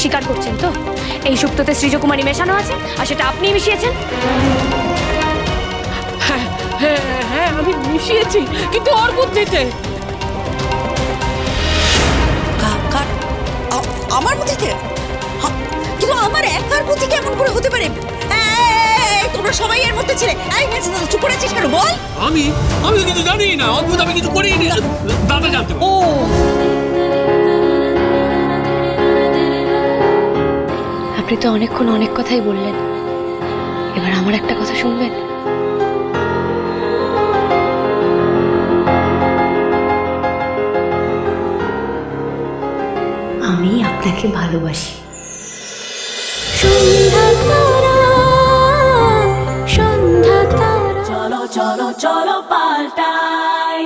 স্বীকার করছেন তো এই সুক্ততে সৃজকুমারী মেশানো আছে আর সেটা আপনিই মিশিয়েছেন? হ্যাঁ হ্যাঁ হ্যাঁ আমি মিশিয়েছি, কিন্তু ওর বুদ্ধিতে। আমার বুদ্ধিতে? কিন্তু আমার একার বুদ্ধি কেমন করে হতে পারে? তোমরা সবাই এর মধ্যে ছিলে। চুপ করে আছিস কেন বল? আমি কিছু জানি না, অদ্ভুত, আমি কিছু করিনি। দাদা জানতে। ও আপনি তো অনেকক্ষণ অনেক কথাই বললেন, এবার আমার একটা কথা শুনবেন? আমি আপনাকে ভালোবাসি। চলো চলো চলো পাল্টাই।